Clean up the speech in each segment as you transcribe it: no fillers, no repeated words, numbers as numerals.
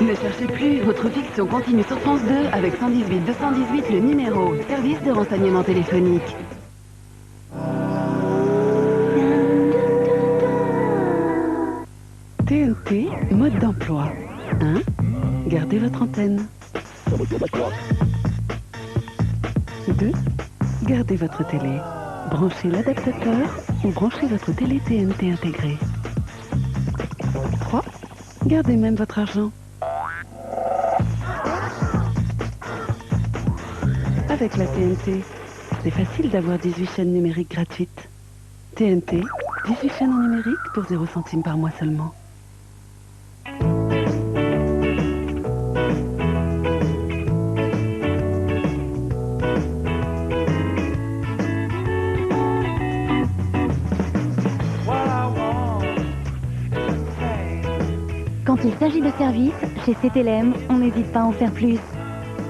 Ne cherchez plus, votre fiction continue sur France 2 avec 118 218 le numéro, service de renseignement téléphonique. TNT, mode d'emploi. 1. Gardez votre antenne. 2. Gardez votre télé. Branchez l'adaptateur ou branchez votre télé TNT intégrée. 3. Gardez même votre argent. Avec la TNT, c'est facile d'avoir 18 chaînes numériques gratuites. TNT, 18 chaînes en numérique pour 0 centimes par mois seulement. Quand il s'agit de services, chez CTLM, on n'hésite pas à en faire plus.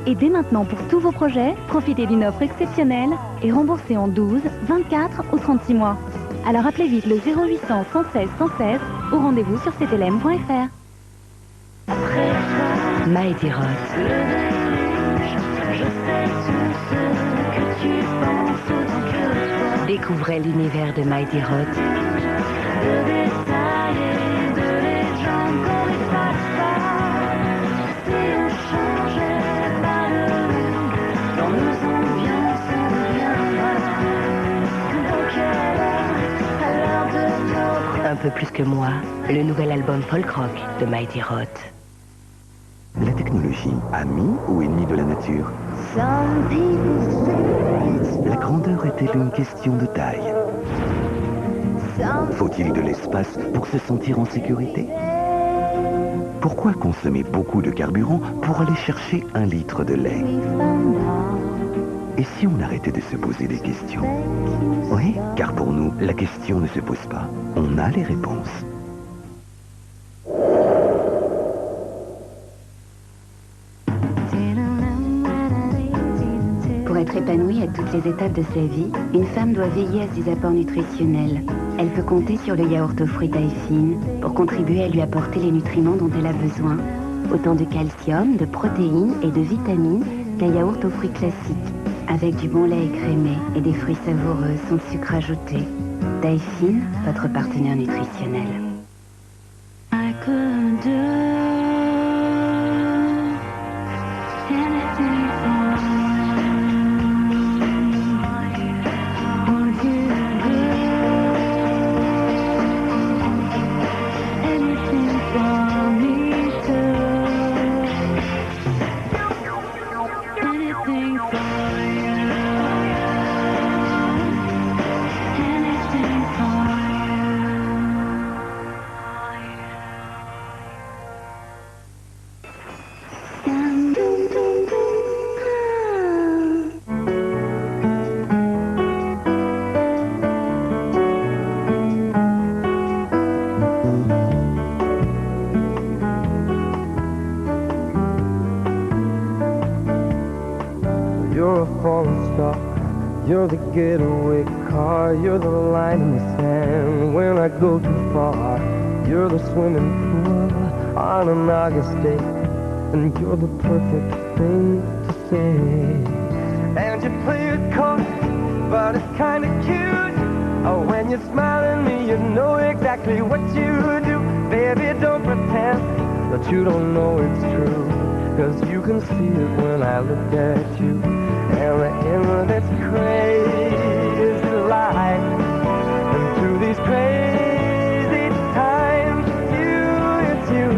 Et dès maintenant, pour tous vos projets, profitez d'une offre exceptionnelle et remboursez en 12, 24 ou 36 mois. Alors appelez vite le 0800 116 116 ou rendez-vous sur ctlm.fr. Mighty Roth. Découvrez l'univers de Mighty Roth. Un peu plus que moi, le nouvel album folk rock de Mighty Roth. La technologie, amie ou ennemie de la nature? La grandeur est-elle une question de taille? Faut-il de l'espace pour se sentir en sécurité? Pourquoi consommer beaucoup de carburant pour aller chercher 1 litre de lait? Et si on arrêtait de se poser des questions? Oui, car pour nous, la question ne se pose pas. On a les réponses. Pour être épanouie à toutes les étapes de sa vie, une femme doit veiller à ses apports nutritionnels. Elle peut compter sur le yaourt aux fruits taille fine pour contribuer à lui apporter les nutriments dont elle a besoin. Autant de calcium, de protéines et de vitamines qu'un yaourt aux fruits classiques. Avec du bon lait écrémé et des fruits savoureux sans sucre ajouté. Taille fine, votre partenaire nutritionnel. I could do anything for you. Would you do anything for me too? Anything for You're a falling star, you're the getaway car, you're the line in the sand when I go too far. You're the swimming pool on an August day, and you're the perfect thing to say. And you play it cold, but it's kinda cute. Oh, when you smile at me, you know exactly what you do. Baby, don't pretend that you don't know it's true, 'cause you can see it when I look at you. And we're in this crazy life, and through these crazy times, it's you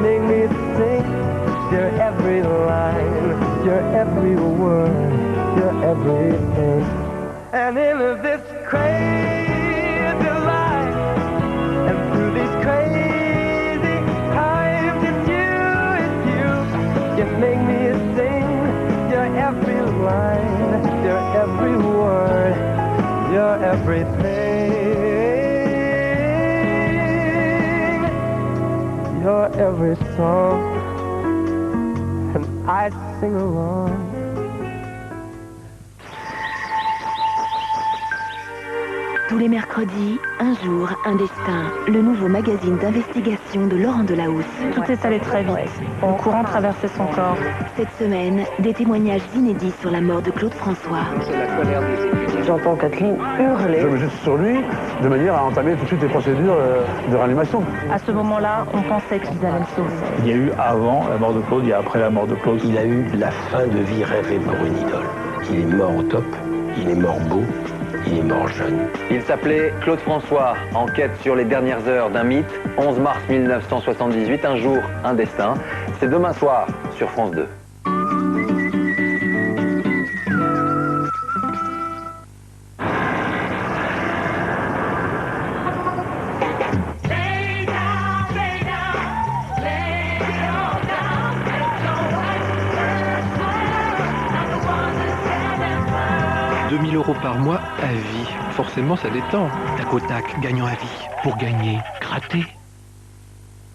make me sing. You're every line, you're every word, you're everything. And in this crazy life, and through these crazy times, it's you, you make me sing. You're every line, you're every word, you're everything. You're every song, and I sing along. Tous les mercredis, Un jour, un destin. Le nouveau magazine d'investigation de Laurent Delahousse. Tout est allé très vite. Un courant traversait son corps. Cette semaine, des témoignages inédits sur la mort de Claude François. J'entends Kathleen hurler. Je me jette sur lui de manière à entamer tout de suite les procédures de réanimation. À ce moment-là, on pensait qu'ils allaient le sauver. Il y a eu avant la mort de Claude, il y a après la mort de Claude. Il a eu la fin de vie rêvée pour une idole. Il est mort au top, il est mort beau, il est mort jeune. Il s'appelait Claude François, enquête sur les dernières heures d'un mythe, 11 mars 1978, Un jour, un destin. C'est demain soir sur France 2. €2 par mois à vie. Forcément, ça détend. Tac au tac, gagnant à vie. Pour gagner, gratter.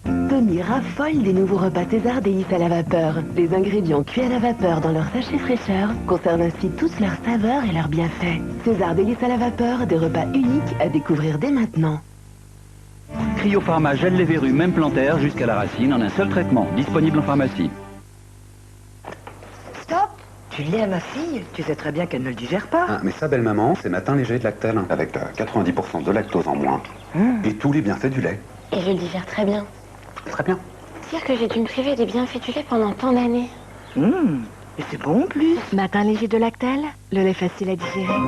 Tony raffole des nouveaux repas César délices à la vapeur. Les ingrédients cuits à la vapeur dans leur sachet fraîcheur conservent ainsi tous leurs saveurs et leurs bienfaits. César délices à la vapeur, des repas uniques à découvrir dès maintenant. Cryopharma gèle les verrues, même plantaires, jusqu'à la racine, en un seul traitement. Disponible en pharmacie. Stop! Tu le lis à ma fille, tu sais très bien qu'elle ne le digère pas. Ah, mais ça, belle maman, c'est matin léger de lactale, avec 90% de lactose en moins. Et tous les bienfaits du lait. Et je le digère très bien. Très bien. Dire que j'ai dû me priver des bienfaits du lait pendant tant d'années. Et c'est bon en plus. Matin léger de Lactal, le lait facile à digérer.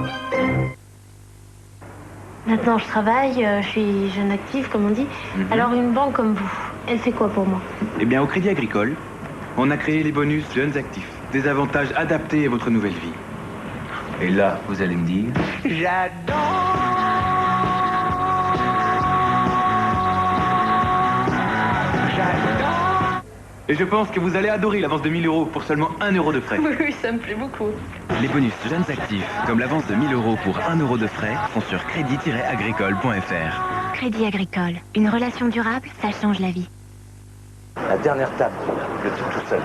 Maintenant, je travaille, je suis jeune active, comme on dit. Alors, une banque comme vous, elle fait quoi pour moi? Eh bien, au Crédit Agricole, on a créé les bonus Jeunes Actifs. Des avantages adaptés à votre nouvelle vie. Et là, vous allez me dire... J'adore. Et je pense que vous allez adorer l'avance de 1 000 € pour seulement 1 € de frais. Oui, ça me plaît beaucoup. Les bonus Jeunes Actifs, comme l'avance de 1 000 € pour 1 € de frais, sont sur crédit-agricole.fr. Crédit Agricole. Une relation durable, ça change la vie. La dernière table, le type tout seul.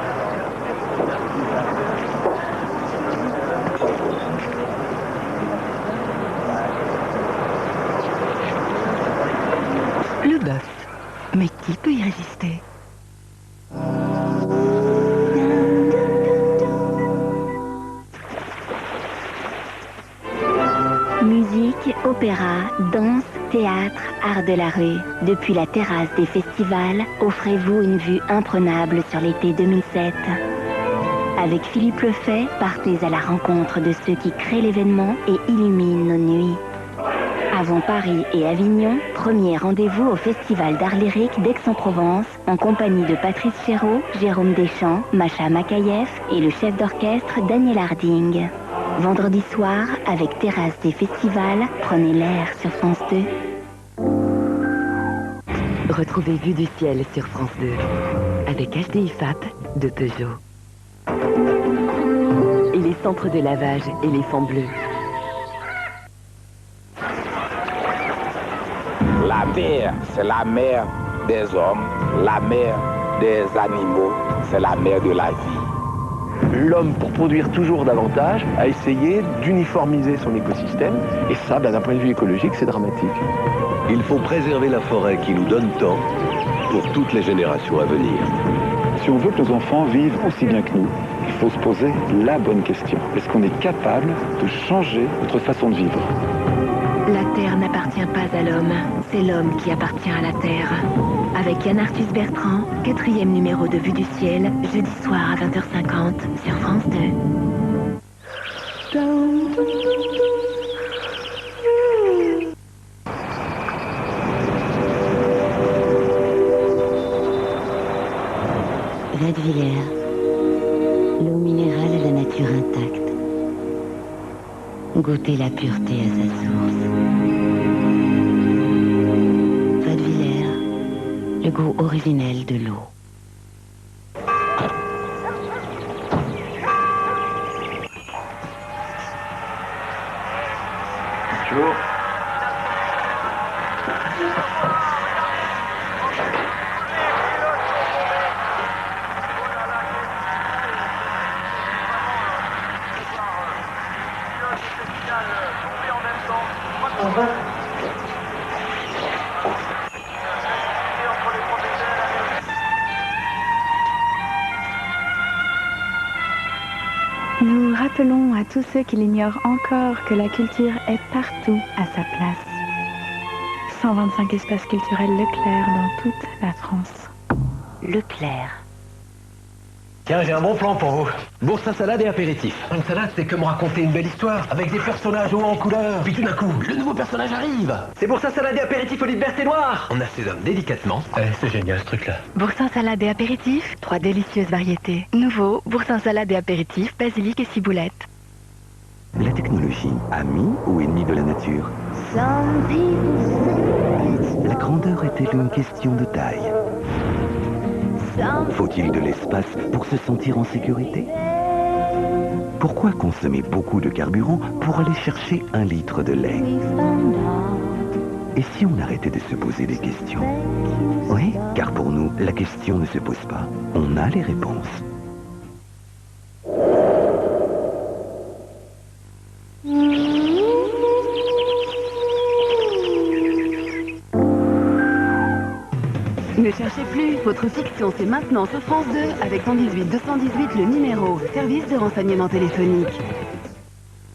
Le bœuf. Mais qui peut y résister? Musique, opéra, danse, théâtre, art de la rue. Depuis la terrasse des festivals, offrez-vous une vue imprenable sur l'été 2007. Avec Philippe Lefay, partez à la rencontre de ceux qui créent l'événement et illuminent nos nuits. Avant Paris et Avignon, premier rendez-vous au Festival d'Art Lyrique d'Aix-en-Provence, en compagnie de Patrice Chéreau, Jérôme Deschamps, Macha Makayev et le chef d'orchestre Daniel Harding. Vendredi soir, avec Terrasse des Festivals, prenez l'air sur France 2. Retrouvez Vue du ciel sur France 2, avec HDI FAP de Peugeot. Et les centres de lavage éléphants bleus. La mer, c'est la mère des hommes, la mère des animaux, c'est la mère de la vie. L'homme, pour produire toujours davantage, a essayé d'uniformiser son écosystème. Et ça, d'un point de vue écologique, c'est dramatique. Il faut préserver la forêt qui nous donne tant pour toutes les générations à venir. Si on veut que nos enfants vivent aussi bien que nous, il faut se poser la bonne question. Est-ce qu'on est capable de changer notre façon de vivre ? La Terre n'appartient pas à l'homme, c'est l'homme qui appartient à la Terre. Avec Yann Arthus Bertrand, 4e numéro de Vue du ciel, jeudi soir à 20h50 sur France 2. Vadevillers, l'eau minérale à la nature intacte. Goûtez la pureté à sa source. Vadevillers, le goût originel de l'eau. Bonjour. On va Rappelons à tous ceux qui l'ignorent encore que la culture est partout à sa place. 125 espaces culturels Leclerc dans toute la France. Leclerc. Tiens, j'ai un bon plan pour vous. Bourse à salade et apéritif. Une salade, c'est comme raconter une belle histoire, avec des personnages hauts en couleur. Puis tout d'un coup, le nouveau personnage arrive. C'est bourse à salade et apéritif aux libertés noires. On assaisonne délicatement. C'est génial ce truc-là. Boursin salade et apéritif, 3 délicieuses variétés. Nouveau, boursin salade et apéritif, basilic et ciboulette. La technologie, amie ou ennemie de la nature? La grandeur est-elle une question de taille? Faut-il de l'espace pour se sentir en sécurité? Pourquoi consommer beaucoup de carburant pour aller chercher 1 litre de lait? Et si on arrêtait de se poser des questions? Oui, car pour nous, la question ne se pose pas. On a les réponses. Ne cherchez plus, votre fiction c'est maintenant sur France 2 avec 118 218 le numéro, service de renseignement téléphonique.